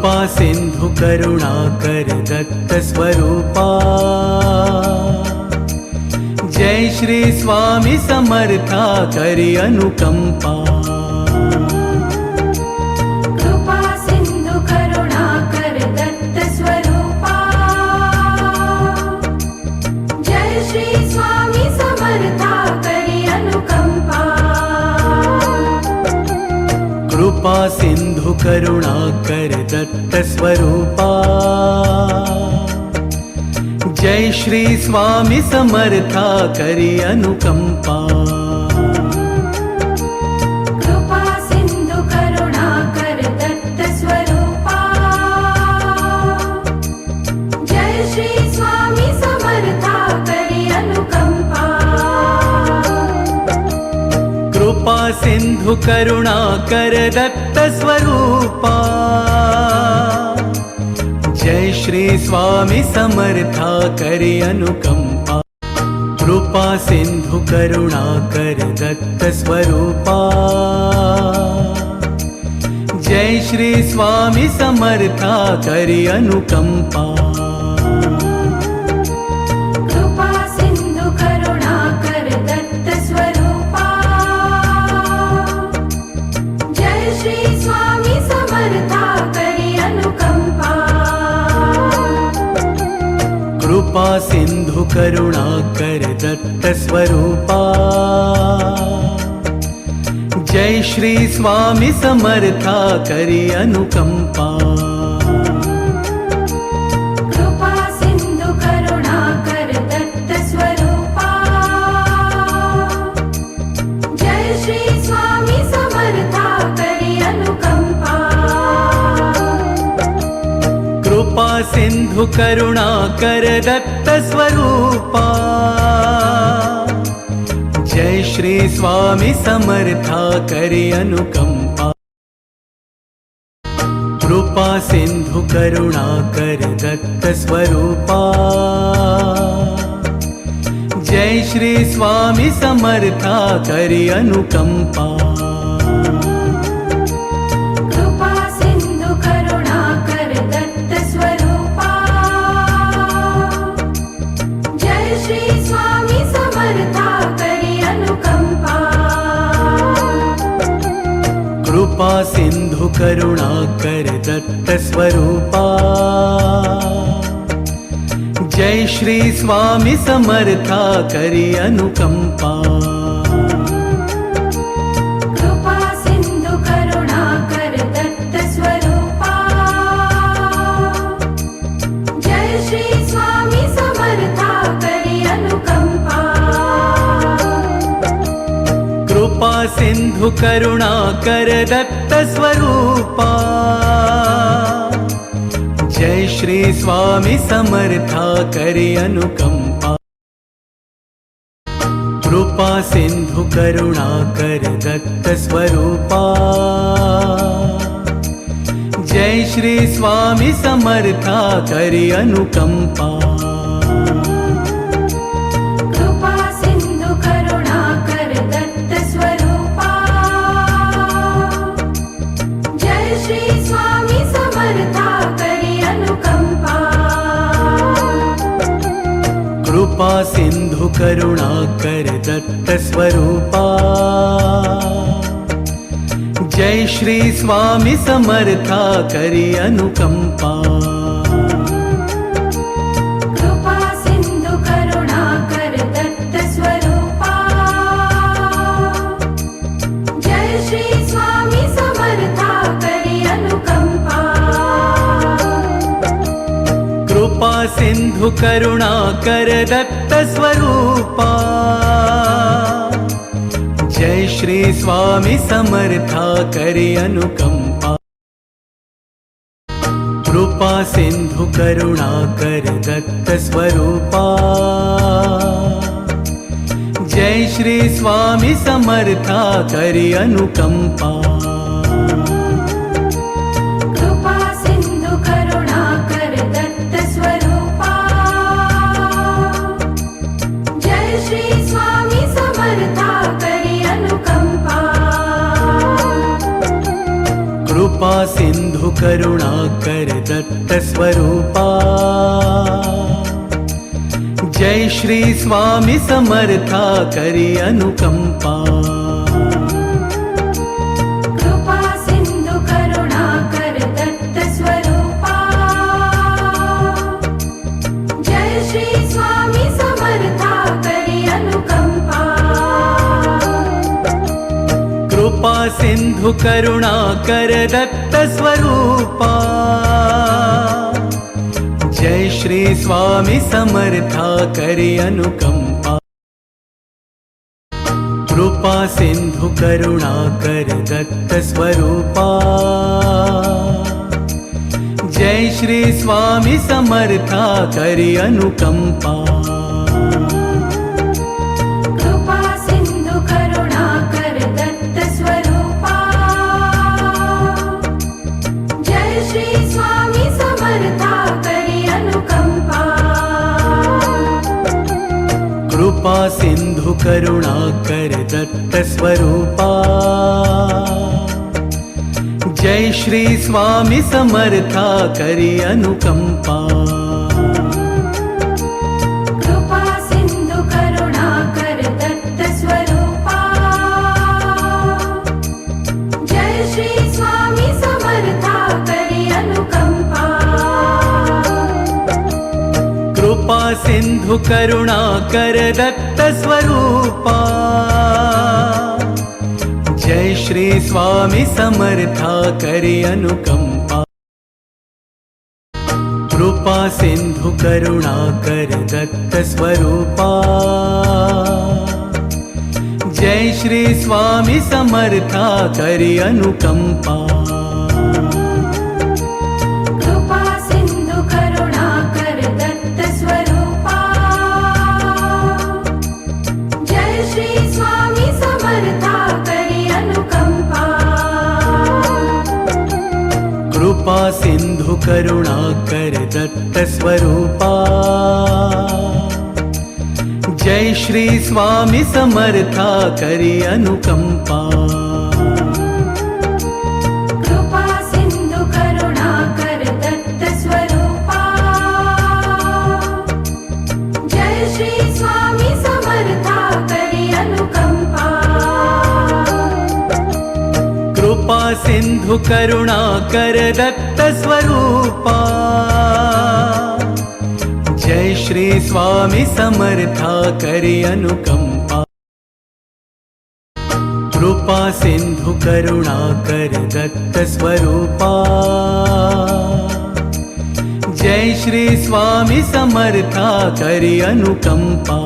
कृपा सिंधु करुणाकर दत्त स्वरूपा। जय श्री स्वामी समर्था करि अनुकंपा। कृपा सिंधु करुणाकर दत्त स्वरूपा। जय श्री स्वामी समर्था करि अनुकंपा। कृपा सिंधु करुणाकर दत्त स्वरूपा। जय श्री स्वामी समर्था करि अनुकंपा। कृपा सिंधु करुणाकर दत्त स्वरूपा। जय श्री स्वामी समर्था करि अनुकंपा। कृपा सिंधु करुणाकर दत्त स्वरूपा। जय श्री स्वामी समर्था करि अनुकंपा। कृपा सिंधु करुणाकर दत्त स्वरूपा। जय श्री स्वामी समर्था करि अनुकंपा। कृपा सिंधु करुणाकर दत्त स्वरूपा। जय श्री स्वामी समर्था करि अनुकंपा। कृपा सिंधु करुणाकर दत्त स्वरूपा। जय श्री स्वामी समर्था करि अनुकंपा। कृपा सिंधु करुणाकर दत्त स्वरूपा। जय श्री स्वामी समर्था करि अनुकंपा। कृपा सिंधु करुणाकर दत्त स्वरूपा। जय श्री स्वामी समर्था करि अनुकंपा। कृपा सिंधु करुणाकर दत्त स्वरूपा। जय श्री स्वामी समर्था करि अनुकंपा। कृपा सिंधु करुणाकर दत्त स्वरूपा। जय श्री स्वामी समर्था करि अनुकंपा। कृपा सिंधु करुणाकर दत्त स्वरूपा। जय श्री स्वामी समर्था करि अनुकंपा। कृपा सिंधु करुणाकर दत्त स्वरूपा। जय श्री स्वामी समर्था करि अनुकंपा। कृपा सिंधु करुणाकर दत्त स्वरूपा। जय श्री स्वामी समर्था करि अनुकंपा। कृपा सिंधु करुणाकर दत्त स्वरूपा। जय श्री स्वामी समर्था करि अनुकंपा। कृपा सिंधु करुणाकर दत्त स्वरूपा। जय श्री स्वामी समर्था करि अनुकंपा। कृपा सिंधु करुणाकर दत्त स्वरूपा। जय श्री स्वामी समर्था करि अनुकंपा। कृपा सिंधु करुणाकर दत्त स्वरूपा। जय श्री स्वामी समर्था करि अनुकंपा। कृपा सिंधु करुणाकर दत्त स्वरूपा। जय श्री स्वामी समर्था करि अनुकंपा। कृपा सिंधु करुणाकर दत्त स्वरूपा। जय श्री स्वामी समर्था करि अनुकंपा। कृपा सिंधु करुणाकर दत्त स्वरूपा। जय श्री स्वामी समर्था करि अनुकंपा। कृपा सिंधु सिंधु करुणाकर दत्त स्वरूपा जय श्री स्वामी समर्था करी अनुकंपा कृपा सिंधु करुणाकर दत्त स्वरूपा जय श्री स्वामी समर्था करी अनुकंपा कृपा सिंधु करुणाकर दत्त स्वरूपा जय श्री स्वामी समर्था करी अनुकंपा कृपा सिंधु करुणाकर दत्त स्वरूपा जय श्री स्वामी समर्था करी अनुकंपा कृपा सिंधु करुणाकर दत्त स्वरूपा जय श्री स्वामी समर्था करी अनुकंपा कृपा सिंधु करुणाकर दत्त स्वरूपा जय श्री स्वामी समर्था करी अनुकंपा कृपा सिंधु करुणाकर दत्त स्वरूपा जय श्री स्वामी समर्था करी अनुकंपा कृपा सिंधु करुणाकर दत्त स्वरूपा जय श्री स्वामी समर्था करी अनुकंपा कृपा सिंधु करुणाकर दत्त स्वरूपा जय श्री स्वामी समर्था करी अनुकंपा कृपा सिंधु करुणाकर दत्त स्वरूपा जय श्री स्वामी समर्था करी अनुकंपा कृपा सिंधु करुणाकर दत्त स्वरूपा जय श्री स्वामी समर्था करी अनुकंपा कृपा सिंधु करुणाकर दत्त स्वरूपा जय श्री स्वामी समर्था करी अनुकंपा कृपा सिंधु करुणाकर दत्त स्वरूपा जय श्री स्वामी समर्था करी अनुकंपा कृपा सिंधु करुणाकर दत्त स्वरूपा जय श्री स्वामी समर्था करी अनुकंपा